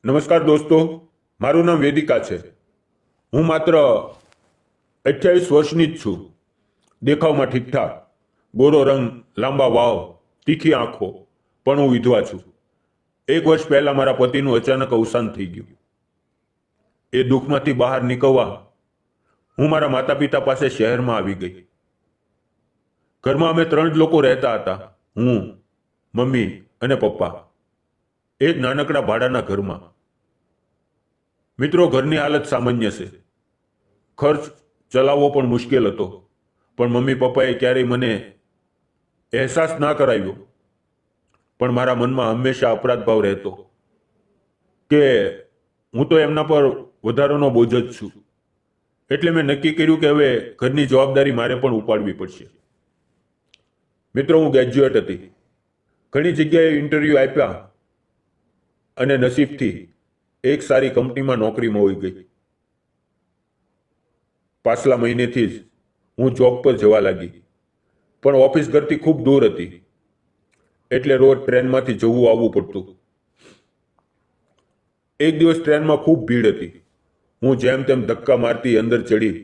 નમસ્કાર દોસ્તો, મારું નામ વેદિકા છે. હું માત્ર 28 વર્ષની જ છું. દેખાવમાં ઠીકઠાક, ગોરો રંગ, લાંબા વાવ, તીખી આંખો, પણ હું વિધવા છું. 1 વર્ષ પહેલા મારા પતિનું અચાનક અવસાન થઈ ગયું. એ દુઃખમાંથી બહાર નીકળવા હું મારા માતા પિતા પાસે શહેરમાં આવી ગઈ. ઘરમાં અમે 3 જ લોકો રહેતા હતા, હું, મમ્મી અને પપ્પા. એક નાનકડા ભાડાના ઘરમાં. મિત્રો, ઘરની હાલત સામાન્ય છે. ખર્ચ ચલાવવો પણ મુશ્કેલ હતો, પણ મમ્મી પપ્પાએ ક્યારેય મને અહેસાસ ના કરાવ્યો. પણ મારા મનમાં હંમેશા અપરાધ ભાવ રહેતો કે હું તો એમના પર વધારાનો બોજ જ છું. એટલે મેં નક્કી કર્યું કે હવે ઘરની જવાબદારી મારે પણ ઉપાડવી પડશે. મિત્રો, હું ગ્રેજ્યુએટ હતી. ઘણી જગ્યાએ ઇન્ટરવ્યૂ આપ્યા અને નસીબથી એક સારી કંપનીમાં નોકરી મળી ગઈ. પાછલા મહિનેથી જ હું જોબ પર જવા લાગી, પણ ઓફિસ ઘરથી ખૂબ દૂર હતી, એટલે રોજ ટ્રેનમાંથી જવું આવવું પડતું. એક દિવસ ટ્રેનમાં ખૂબ ભીડ હતી. હું જેમ તેમ ધક્કા મારતી અંદર ચડી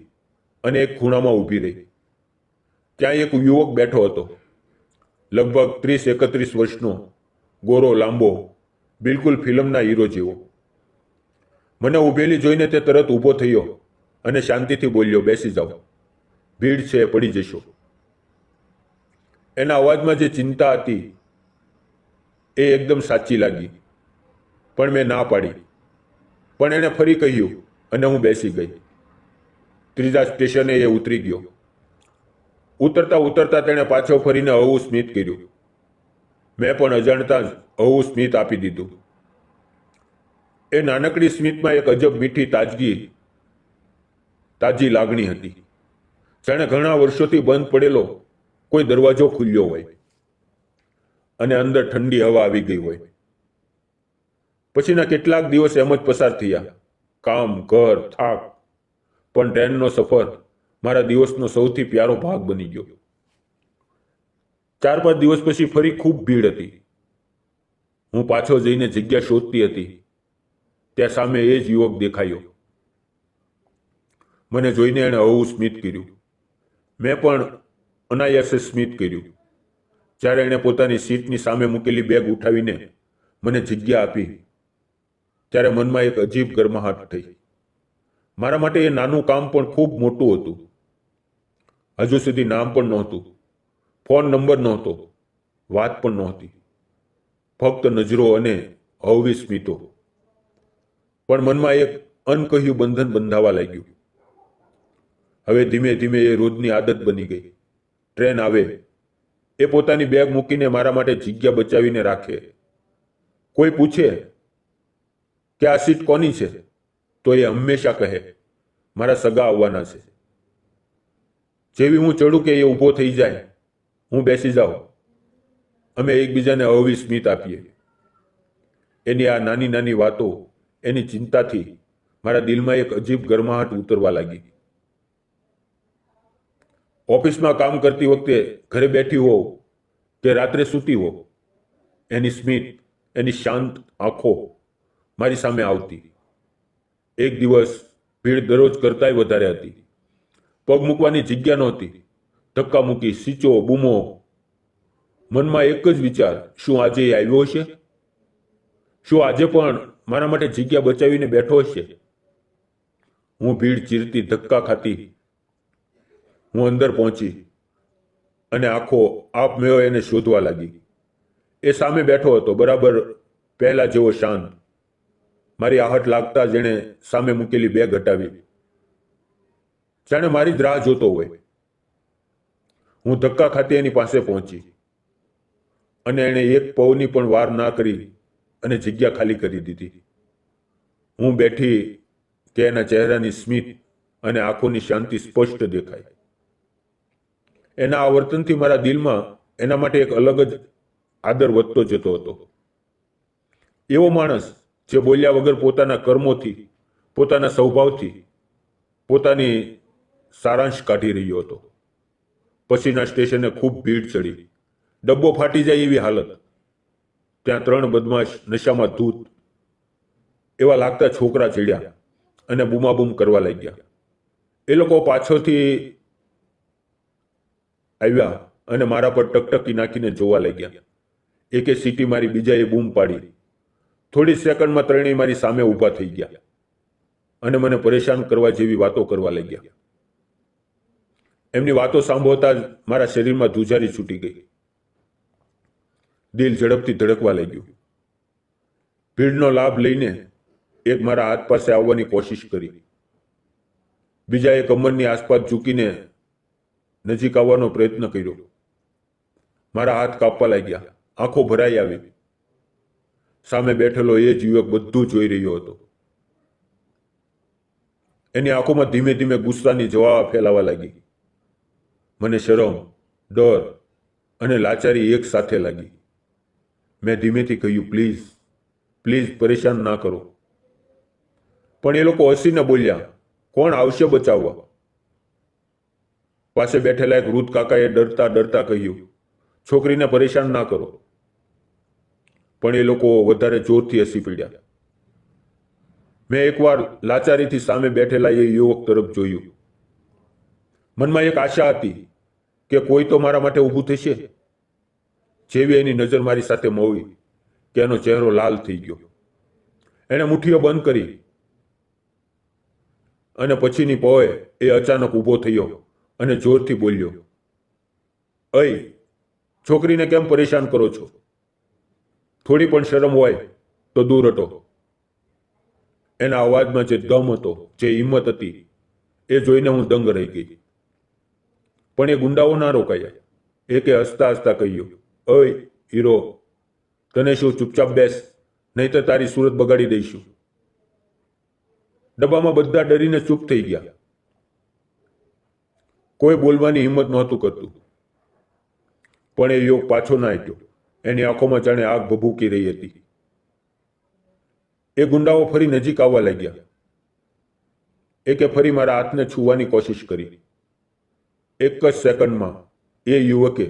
અને એક ખૂણામાં ઊભી રહી. ત્યાં એક યુવક બેઠો હતો, લગભગ 30-31 વર્ષનો, ગોરો, લાંબો, બિલકુલ ફિલ્મના હીરો જેવો. મને ઊભેલી જોઈને તે તરત ઊભો થયો અને શાંતિથી બોલ્યો, બેસી જાઓ, ભીડ છે, પડી જશો. એના અવાજમાં જે ચિંતા હતી એ એકદમ સાચી લાગી, પણ મેં ના પાડી. પણ એણે ફરી કહ્યું અને હું બેસી ગઈ. ત્રીજા સ્ટેશને એ ઉતરી ગયો. ઉતરતા ઉતરતા તેણે પાછો ફરીને હળવું સ્મિત કર્યું. મેં પણ અજાણતા જ હળવું સ્મિત આપી દીધું. એ નાનકડી સ્મિતમાં એક અજબ મીઠી તાજી લાગણી હતી, જાણે ઘણા વર્ષોથી બંધ પડેલો કોઈ દરવાજો ખુલ્યો હોય અને અંદર ઠંડી હવા આવી ગઈ હોય. પછીના કેટલાક દિવસ એમ જ પસાર થયા. કામ, ઘર, થાક, પણ ટ્રેનનો સફર મારા દિવસનો સૌથી પ્યારો ભાગ બની ગયો. 4-5 દિવસ પછી ફરી ખૂબ ભીડ હતી. હું પાછો જઈને જગ્યા શોધતી હતી. ત્યાં સામે એ જ યુવક દેખાયો. મને જોઈને એણે હળવું સ્મિત કર્યું. મેં પણ અનાયાસે સ્મિત કર્યું. જ્યારે એણે પોતાની સીટની સામે મૂકેલી બેગ ઉઠાવીને મને જગ્યા આપી, ત્યારે મનમાં એક અજીબ ગરમાહટ થઈ. મારા માટે એ નાનું કામ પણ ખૂબ મોટું હતું. હજુ સુધી નામ પણ નહોતું, ફોન નંબર નહોતો, વાત પણ નહોતી, ફક્ત નજરો અને હળવી સ્મિતો. પણ મનમાં એક અનકહ્યું બંધન બંધાવા લાગ્યું. હવે ધીમે ધીમે એ રોજની આદત બની ગઈ. ટ્રેન આવે, એ પોતાની બેગ મૂકીને મારા માટે જગ્યા બચાવીને રાખે. કોઈ પૂછે કે આ સીટ કોની છે, તો એ હંમેશા કહે, મારા સગા આવવાના છે. જેવી હું ચડું કે એ ઊભો થઈ જાય, હું બેસી જાઉં, અમે એકબીજાને હળવી સ્મિત આપીએ. એની આ નાની નાની વાતો, એની ચિંતાથી મારા દિલમાં એક અજીબ ગરમાહટ ઉતરવા લાગી. ઓફિસમાં કામ કરતી વખતે, ઘરે બેઠી હોવ કે રાત્રે સૂતી હોવ, એની સ્મિત, એની શાંત આંખો મારી સામે આવતી. એક દિવસ ભીડ દરરોજ કરતાંય વધારે હતી. પગ મૂકવાની જગ્યા નહોતી. ધક્કા મૂકી, સીચો, બૂમો. મનમાં એક જ વિચાર, શું આજે એ આવ્યો હશે? શું આજે પણ મારા માટે જગ્યા બચાવીને બેઠો હશે? હું ભીડ ચીરતી, ધક્કા ખાતી, હું અંદર પહોંચી અને આંખો આપમેળે એને શોધવા લાગી. એ સામે બેઠો હતો, બરાબર પહેલા જેવો શાંત. મારી આહટ લાગતા જ એણે સામે મૂકેલી બેગ હટાવી, જાણે મારી જ રાહ જોતો હોય. હું ધક્કા ખાતી એની પાસે પહોંચી અને એણે એક પવની પણ વાર ના કરી અને જગ્યા ખાલી કરી દીધી. હું બેઠી કે એના ચહેરાની સ્મિત અને આંખોની શાંતિ સ્પષ્ટ દેખાય. એના આ વર્તનથી મારા દિલમાં એના માટે એક અલગ જ આદર વધતો જતો હતો. એવો માણસ જે બોલ્યા વગર પોતાના કર્મોથી, પોતાના સ્વભાવથી પોતાની સારાંશ કાઢી રહ્યો હતો. પછીના સ્ટેશને ખૂબ ભીડ ચડી. ડબ્બો ફાટી જાય એવી હાલત. ત્યાં 3 બદમાશ નશામાં ધૂત એવા લાગતા છોકરા ચડ્યા અને બૂમાબૂમ કરવા લાગ્યા. એ લોકો પાછળથી આવ્યા અને મારા પર ટકટકી નાખીને જોવા લાગ્યા. એકે સીટી મારી, બીજાએ બૂમ પાડી. થોડી સેકન્ડમાં ત્રણેય મારી સામે ઊભા થઈ ગયા અને મને પરેશાન કરવા જેવી વાતો કરવા લાગ્યા. એમની વાતો સાંભળતા જ મારા શરીરમાં ધ્રુજારી છૂટી ગઈ. દિલ ઝડપથી ધડકવા લાગ્યું. ભીડનો લાભ લઈને એક મારા હાથ પાસે આવવાની કોશિશ કરી. બીજાએ કમરની આસપાસ ઝૂકીને નજીક આવવાનો પ્રયત્ન કર્યો. મારા હાથ કાપવા લાગ્યા. આંખો ભરાઈ આવી. સામે બેઠેલો એ જ યુવક બધું જોઈ રહ્યો હતો. એની આંખોમાં ધીમે ધીમે ગુસ્સાની જવાબ ફેલાવા લાગી. મને શરમ, ડર અને લાચારી એક સાથે લાગી. મેં ધીમેથી કહ્યું, પ્લીઝ પ્લીઝ પરેશાન ના કરો. પણ એ લોકો હસીને બોલ્યા, કોણ આવશે બચાવવા? પાસે બેઠેલા એક વૃદ્ધ કાકાએ ડરતા ડરતા કહ્યું, છોકરીને પરેશાન ના કરો. પણ એ લોકો વધારે જોરથી હસી પડ્યા. મેં એકવાર લાચારીથી સામે બેઠેલા એ યુવક તરફ જોયું. મનમાં એક આશા હતી કે કોઈ તો મારા માટે ઊભું થશે. જેવી એની નજર મારી સાથે મળી કે એનો ચહેરો લાલ થઈ ગયો. એણે મુઠ્ઠીઓ બંધ કરી અને પછીની પહોળે એ અચાનક ઊભો થયો અને જોરથી બોલ્યો, અય, છોકરીને કેમ પરેશાન કરો છો? થોડી પણ શરમ હોય તો દૂર હટો. એના અવાજમાં જે દમ હતો, જે હિંમત હતી, એ જોઈને હું દંગ રહી ગઈ. પણ એ ગુંડાઓ ના રોકાયા. એકે હસતા હસતા કહ્યું, અય હીરો, તને શું ચૂપચાપ બેસ, નહીં તો તારી સુરત બગાડી દઈશું. ડબ્બામાં બધા ડરીને ચૂપ થઈ ગયા. કોઈ બોલવાની હિંમત નહોતું કરતું. પણ એ યુવક પાછો ના હટ્યો. એની આંખોમાં જાણે આગ ભભૂકી રહી હતી. એ ગુંડાઓ ફરી નજીક આવવા લાગ્યા. એકે ફરી મારા હાથને છૂવાની કોશિશ કરી. એક જ સેકન્ડમાં એ યુવકે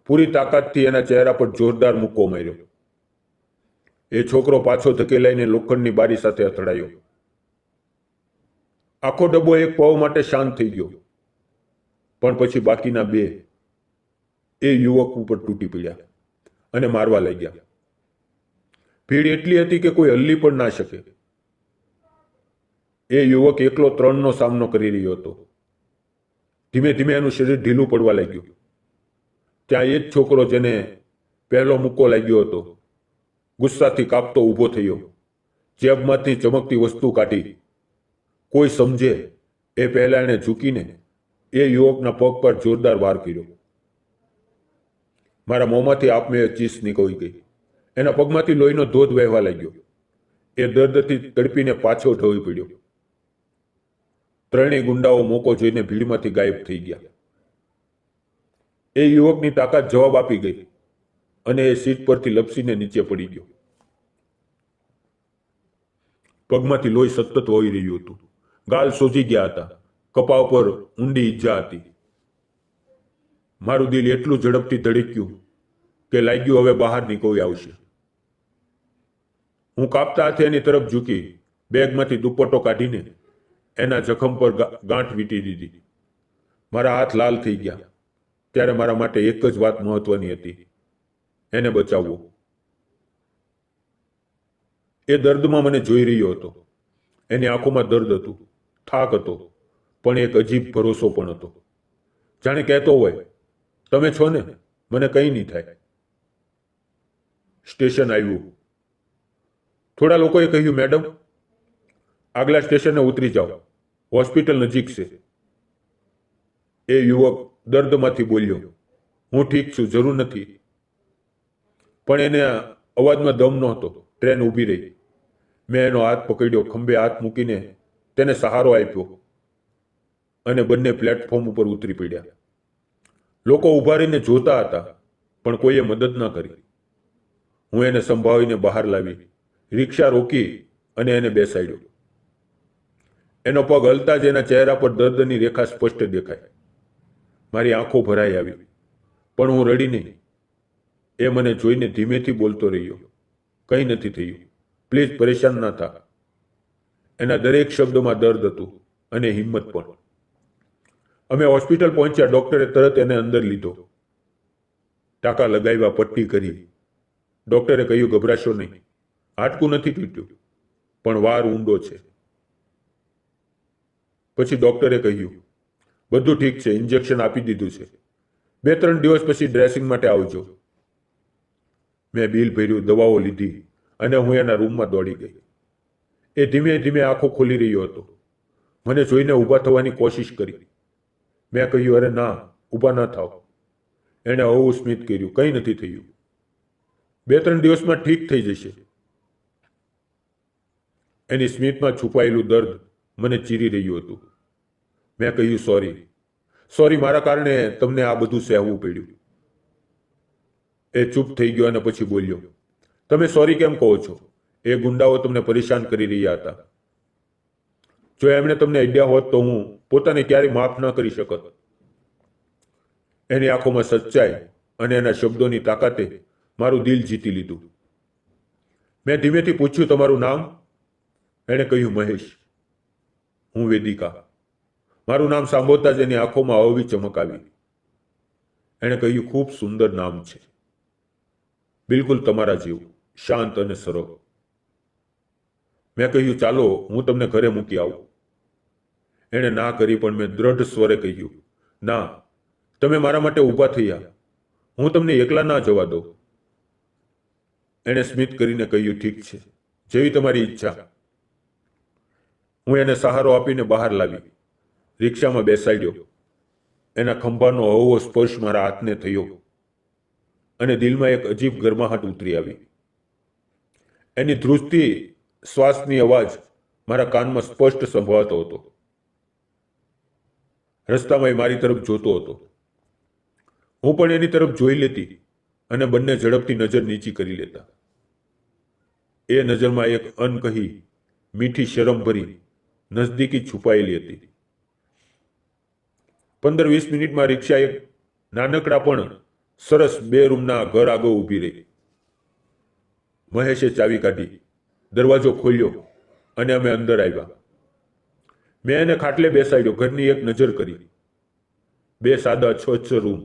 પૂરી તાકાતથી એના ચહેરા પર જોરદાર મુક્કો માર્યો. એ છોકરો પાછો ધકેલાઈને લોખંડની બારી સાથે અથડાયો. આખો ડબ્બો એક પવ માટે શાંત થઈ ગયો. પણ પછી બાકીના બે એ યુવક ઉપર તૂટી પડ્યા અને મારવા લાગ્યા. ભીડ એટલી હતી કે કોઈ હલ્લી પણ ના શકે. એ યુવક એકલો ત્રણનો સામનો કરી રહ્યો હતો. ધીમે ધીમે એનું શરીર ઢીલું પડવા લાગ્યું. ત્યાં એ જ છોકરો જેને પહેલો મુક્કો લાગ્યો હતો, ગુસ્સાથી કાપતો ઊભો થયો. જેબમાંથી ચમકતી વસ્તુ કાઢી. કોઈ સમજે એ પહેલા એણે ઝૂકીને એ યુવકના પગ પર જોરદાર વાર કર્યો. મારા મોંમાંથી આપમેળે ચીસ નીકળી ગઈ. એના પગમાંથી લોહીનો ધોધ વહેવા લાગ્યો. એ દર્દથી તડપીને પાછો ઢળી પડ્યો. ત્રણેય ગુંડાઓ મોકો જોઈને ભીડમાંથી ગાયબ થઈ ગયા. એ યુવકની તાકાત જવાબ આપી ગઈ અને એ સીટ પરથી લપસીને નીચે પડી ગયો. પગમાંથી લોહી સતત વહી રહ્યું હતું. ગાલ સોજી ગયા હતા. કપાળ પર ઊંડી ઈજા હતી. મારું દિલ એટલું ઝડપથી ધડક્યું કે લાગ્યું હવે બહાર નીકળી આવશે. હું કાપતા હાથે એની તરફ ઝૂકી બેગમાંથી દુપટ્ટો કાઢીને એના જખમ પર ગાંઠ વીંટી દીધી. મારા હાથ લાલ થઈ ગયા. ત્યારે મારા માટે એક જ વાત મહત્વની હતી, એને બચાવવો. એ દર્દમાં મને જોઈ રહ્યો હતો. એની આંખોમાં દર્દ હતું, થાક હતો, પણ એક અજીબ ભરોસો પણ હતો. જાણે કહેતો હોય, તમે છો ને, મને કંઈ નહીં થાય. સ્ટેશન આવ્યું. થોડા લોકોએ કહ્યું, મેડમ, આગલા સ્ટેશને ઉતરી જાઓ, હોસ્પિટલ નજીક છે. એ યુવક દર્દમાંથી બોલ્યો, હું ઠીક છું, જરૂર નથી. પણ એને અવાજમાં દમ નહોતો. ટ્રેન ઊભી રહી. મેં એનો હાથ પકડ્યો, ખંભે હાથ મૂકીને તેને સહારો આપ્યો અને બંને પ્લેટફોર્મ ઉપર ઉતરી પડ્યા. લોકો ઊભા રહીને જોતા હતા, પણ કોઈએ મદદ ના કરી. હું એને સંભાળીને બહાર લાવી, રિક્ષા રોકી અને એને બેસાડ્યો. એનો પગ હલતા જ એના ચહેરા પર દર્દની રેખા સ્પષ્ટ દેખાય. મારી આંખો ભરાઈ આવી, પણ હું રડી નહીં. એ મને જોઈને ધીમેથી બોલતો રહ્યો, કંઈ નથી થયું, પ્લીઝ પરેશાન ના થા, એના દરેક શબ્દમાં દર્દ હતું અને હિંમત પણ. અમે હોસ્પિટલ પહોંચ્યા. ડોક્ટરે તરત એને અંદર લીધો. ટાંકા લગાવ્યા, પટ્ટી કરી. ડોક્ટરે કહ્યું, ગભરાશો નહીં, હાડકું નથી તૂટ્યું, પણ વાર ઊંડો છે. પછી ડોક્ટરે કહ્યું, બધું ઠીક છે, ઇન્જેક્શન આપી દીધું છે, 2-3 દિવસ પછી ડ્રેસિંગ માટે આવજો. મેં બિલ ભર્યું, દવાઓ લીધી અને હું એના રૂમમાં દોડી ગઈ. એ ધીમે ધીમે આંખો ખોલી રહ્યો હતો. મને જોઈને ઊભા થવાની કોશિશ કરી. મેં કહ્યું, અરે ના, ઊભા ન થાવ. એણે હળવું સ્મિત કર્યું, કંઈ નથી થયું, 2-3 દિવસમાં ઠીક થઈ જશે. એની સ્મિતમાં છુપાયેલું દર્દ મને ચીરી રહ્યું હતું. મેં કહ્યું, સોરી, મારા કારણે તમને આ બધું સહેવું પડ્યું. એ ચૂપ થઈ ગયો અને પછી બોલ્યો, તમે સોરી કેમ કહો છો? એ ગુંડાઓ તમને પરેશાન કરી રહ્યા હતા. જો એમણે તમને અડ્યા હોત તો હું પોતાને ક્યારેય માફ ન કરી શકત. એની આંખોમાં સચ્ચાઈ અને એના શબ્દોની તાકાતે મારું દિલ જીતી લીધું. મેં ધીમેથી પૂછ્યું, તમારું નામ? એણે કહ્યું, મહેશ. હું વેદિકા. મારું નામ સાંભળતા જ એની આંખોમાં અવી ચમક આવી. એણે કહ્યું, ખૂબ સુંદર નામ છે, બિલકુલ તમારા જેવું, શાંત અને સરળ. મેં કહ્યું, ચાલો હું તમને ઘરે મૂકી આવું. એણે ના કરી, પણ મેં દ્રઢ સ્વરે કહ્યું, ના, તમે મારા માટે ઊભા થયા, હું તમને એકલા ના જવા દઉં. એણે સ્મિત કરીને કહ્યું, ઠીક છે, જેવી તમારી ઈચ્છા. હું એને સહારો આપીને બહાર લાવી, રિક્ષામાં બેસાડ્યો. એના ખંભાનો હળવો સ્પર્શ મારા હાથને થયો અને દિલમાં એક અજીબ ગરમાહટ ઉતરી આવી. એની ધ્રુજતી શ્વાસની અવાજ મારા કાનમાં સ્પષ્ટ સંભળાતો હતો. રસ્તામાં એ મારી તરફ જોતો હતો. હું પણ એની તરફ જોઈ લેતી અને બંને ઝડપથી નજર નીચી કરી લેતા. એ નજરમાં એક અનકહી મીઠી શરમ ભરી નજદીકી છુપાયેલી હતી. 15-20 મિનિટમાં રિક્ષા એક નાનકડા પણ સરસ 2 રૂમના ઘર આગળ ઊભી રહી. મહેશે ચાવી કાઢી, દરવાજો ખોલ્યો અને અમે અંદર આવ્યા. મેં એને ખાટલે બેસાડ્યો, ઘરની એક નજર કરી. 2 સાદા છ રૂમ,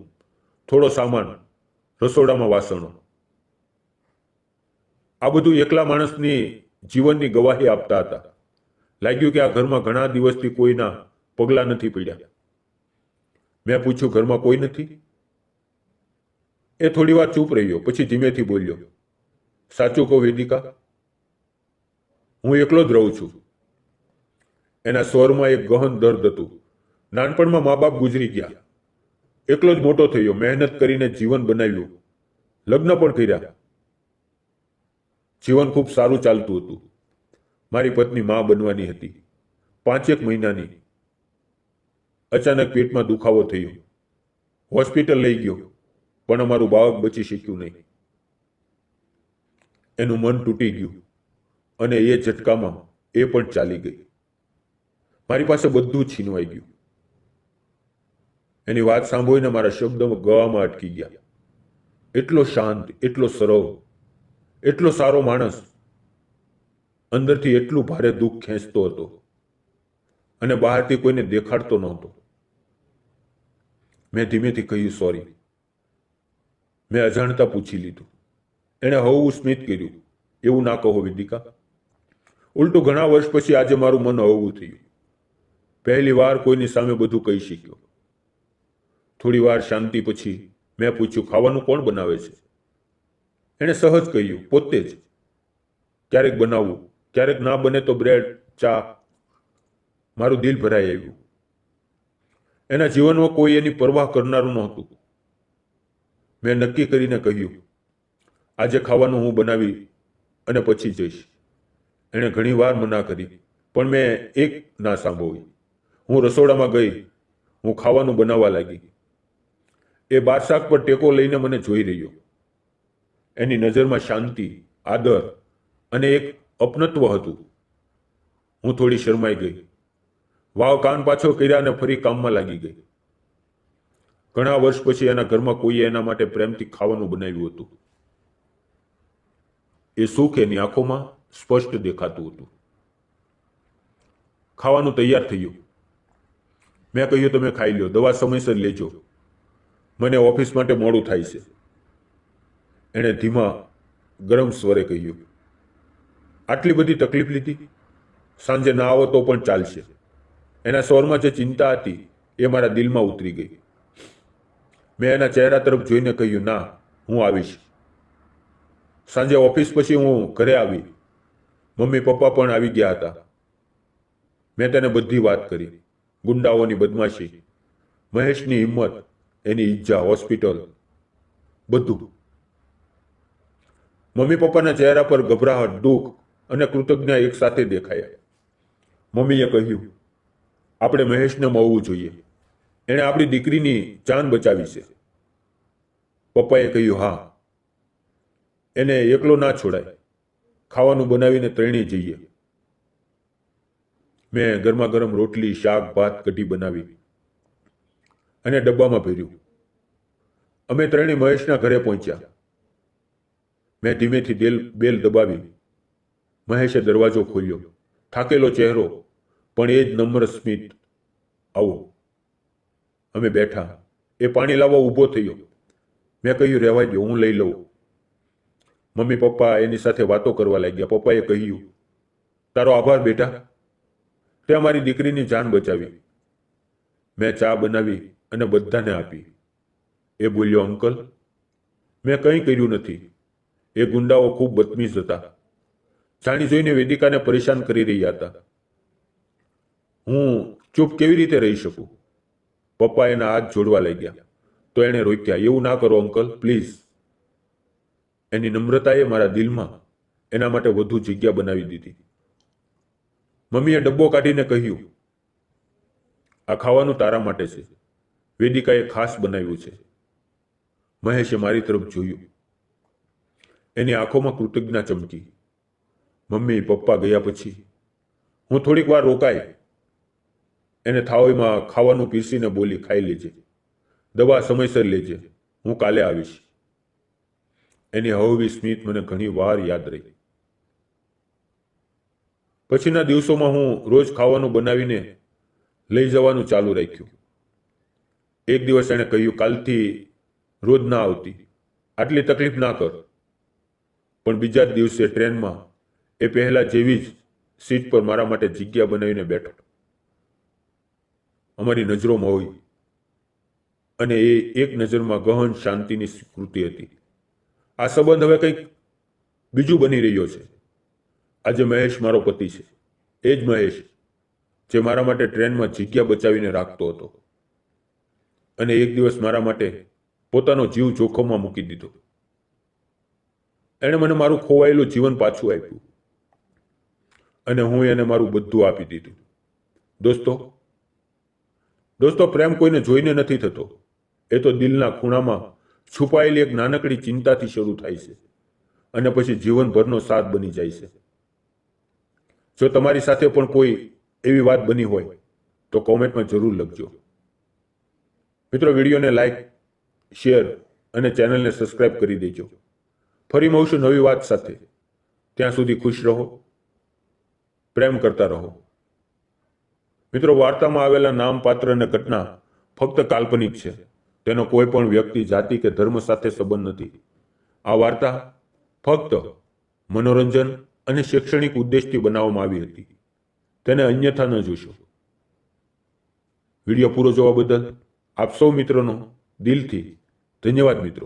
થોડો સામાન, રસોડામાં વાસણો. આ બધું એકલા માણસની જીવનની ગવાહી આપતા હતા. લાગ્યું કે આ ઘરમાં ઘણા દિવસથી કોઈના પગલાં નથી પડ્યા. મેં પૂછ્યું, ઘરમાં કોઈ નથી? એ થોડી વાર ચૂપ રહ્યો, પછી ધીમેથી બોલ્યો, સાચું કહો વેદિકા, હું એકલો જ રહું છું. એના સ્વરમાં એક ગહન દર્દ હતું. નાનપણમાં મા બાપ ગુજરી ગયા, એકલો જ મોટો થયો, મહેનત કરીને જીવન બનાવ્યું, લગ્ન પણ કર્યા. જીવન ખૂબ સારું ચાલતું હતું. મારી પત્ની મા બનવાની હતી, 5 મહિનાની. અચાનક પેટમાં દુખાવો થયો, હોસ્પિટલ લઈ ગયો, પણ અમારું બાળક બચી શક્યું નહીં. એનું મન તૂટી ગયું અને એ ઝટકામાં એ પણ ચાલી ગઈ. મારી પાસે બધું છીનવાઈ ગયું. એની વાત સાંભળીને મારા શબ્દો ગળામાં અટકી ગયા. એટલો શાંત, એટલો સરળ, એટલો સારો માણસ, અંદરથી એટલું ભારે દુઃખ ખેંચતો હતો અને બહારથી કોઈને દેખાડતો નહોતો. મેં ધીમેથી કહ્યું, સોરી. મેં અજાણતા પૂછી લીધું. એણે હળવું સ્મિત કર્યું, એવું ના કહો વેદિકા. ઉલટું ઘણા વર્ષ પછી આજે મારું મન હળવું થયું. પહેલી વાર કોઈની સામે બધું કહી શક્યો. થોડી વાર શાંતિ પછી મેં પૂછ્યું, ખાવાનું કોણ બનાવે છે? એણે સહજ કહ્યું, પોતે જ. ક્યારેક બનાવવું, ક્યારેક ના બને તો બ્રેડ, ચા. મારું દિલ ભરાઈ આવ્યું. એના જીવનમાં કોઈ એની પરવાહ કરનારું નહોતું. મેં નક્કી કરીને કહ્યું, આજે ખાવાનું હું બનાવી અને પછી જઈશ. એણે ઘણી વાર મના કરી, પણ મેં એક ના સાંભળી. હું રસોડામાં ગઈ, હું ખાવાનું બનાવવા લાગી. એ બારશાક પર ટેકો લઈને મને જોઈ રહ્યો. એની નજરમાં શાંતિ, આદર અને એક અપનત્વ હતું. હું થોડી શરમાઈ ગઈ. વાવ કાન પાછો કર્યા અને ફરી કામમાં લાગી ગઈ. ઘણા વર્ષ પછી એના ઘરમાં કોઈએ એના માટે પ્રેમથી ખાવાનું બનાવ્યું હતું. એ સુખ એની આંખોમાં સ્પષ્ટ દેખાતું હતું. ખાવાનું તૈયાર થયું. મેં કહ્યું તમે ખાઈ લો, દવા સમયસર લેજો, મને ઓફિસ માટે મોડું થાય છે. એણે ધીમા ગરમ સ્વરે કહ્યું. આટલી બધી તકલીફ લીધી? સાંજે ના આવો તો પણ ચાલશે. એના સ્વરમાં જે ચિંતા હતી એ મારા દિલમાં ઉતરી ગઈ. મેં એના ચહેરા તરફ જોઈને કહ્યું, ના, હું આવીશ. સાંજે ઓફિસ પછી હું ઘરે આવી. મમ્મી પપ્પા પણ આવી ગયા હતા. મેં તેને બધી વાત કરી. ગુંડાઓની બદમાશી, મહેશની હિંમત, એની ઈજા, હોસ્પિટલ, બધું. મમ્મી પપ્પાના ચહેરા પર ગભરાહટ, દુઃખ અને કૃતજ્ઞતા એક સાથે દેખાયા. મમ્મીએ કહ્યું, આપણે મહેશને મળવું જોઈએ, એણે આપણી દીકરીની જાન બચાવી છે. પપ્પાએ કહ્યું, હા, એને એકલો ના છોડાય, ખાવાનું બનાવીને ત્રણેય જઈએ. મેં ગરમા ગરમ રોટલી, શાક, ભાત, કઢી બનાવી અને ડબ્બામાં ભર્યું. અમે ત્રણેય મહેશના ઘરે પહોંચ્યા. મેં ધીમેથી બેલ દબાવી. મહેશે દરવાજો ખોલ્યો. થાકેલો ચહેરો, પણ એ જ નમ્ર સ્મિત. આવો. અમે બેઠા. એ પાણી લાવવા ઊભો થયો. મેં કહ્યું, રહેવા દો, હું લઈ લઉં. મમ્મી પપ્પા એની સાથે વાતો કરવા લાગ્યા. પપ્પાએ કહ્યું, તારો આભાર બેટા, તે અમારી દીકરીની જાન બચાવી. મેં ચા બનાવી અને બધાને આપી. એ બોલ્યો, અંકલ, મેં કંઈ કર્યું નથી. એ ગુંડાઓ ખૂબ બદતમીઝ હતા. જાણી જોઈને વેદિકાને પરેશાન કરી રહ્યા હતા. હું ચૂપ કેવી રીતે રહી શકું? પપ્પા એના હાથ જોડવા લાગ્યા તો એણે રોક્યા. એવું ના કરો અંકલ, પ્લીઝ. એની નમ્રતાએ મારા દિલમાં એના માટે વધુ જગ્યા બનાવી દીધી. મમ્મીએ ડબ્બો કાઢીને કહ્યું, આ ખાવાનું તારા માટે છે, વેદિકાએ ખાસ બનાવ્યું છે. મહેશે મારી તરફ જોયું. એની આંખોમાં કૃતજ્ઞતા ચમકી. મમ્મી પપ્પા ગયા પછી હું થોડીક વાર રોકાઈ. એને થાળીમાં ખાવાનું પીરસીને બોલી, ખાઈ લેજે, દવા સમયસર લેજે, હું કાલે આવીશ. એની હળવી સ્મિત મને ઘણી વાર યાદ રહી. પછીના દિવસોમાં હું રોજ ખાવાનું બનાવીને લઈ જવાનું ચાલુ રાખ્યું. એક દિવસ એણે કહ્યું, કાલથી રોજ ના આવતી, આટલી તકલીફ ના કર. પણ બીજા જ દિવસે ટ્રેનમાં એ પહેલા જેવી જ સીટ પર મારા માટે જગ્યા બનાવીને બેઠો. અમારી નજરોમાં હોય અને એ એક નજરમાં ગહન શાંતિની સ્વીકૃતિ હતી. આ સંબંધ હવે કંઈક બીજું બની રહ્યો છે. આજે મહેશ મારો પતિ છે. એ જ મહેશ જે મારા માટે ટ્રેનમાં જગ્યા બચાવીને રાખતો હતો અને એક દિવસ મારા માટે પોતાનો જીવ જોખમમાં મૂકી દીધો. એણે મને મારું ખોવાયેલું જીવન પાછું આપ્યું અને હું એને મારું બધું આપી દીધું. દોસ્તો, પ્રેમ કોઈને જોઈને નથી થતો. એ તો દિલના ખૂણામાં છુપાયેલી એક નાનકડી ચિંતાથી શરૂ થાય છે અને પછી જીવનભરનો સાથ બની જાય છે. જો તમારી સાથે પણ કોઈ એવી વાત બની હોય તો કોમેન્ટમાં જરૂર લખજો. મિત્રો, વિડીયોને લાઈક, શેર અને ચેનલને સબસ્ક્રાઇબ કરી દેજો. ફરી મળશું નવી વાત સાથે. ત્યાં સુધી ખુશ રહો, પ્રેમ કરતા રહો. મિત્રો, વાર્તામાં આવેલા નામ, પાત્ર અને ઘટના ફક્ત કાલ્પનિક છે. તેનો કોઈ પણ વ્યક્તિ, જાતિ કે ધર્મ સાથે સંબંધ નથી. આ વાર્તા ફક્ત મનોરંજન અને શૈક્ષણિક ઉદ્દેશથી બનાવવામાં આવી હતી. તેને અન્યથા ન જોશો. વિડીયો પૂરો જોવા બદલ આપ સૌ મિત્રોનો દિલથી ધન્યવાદ મિત્રો.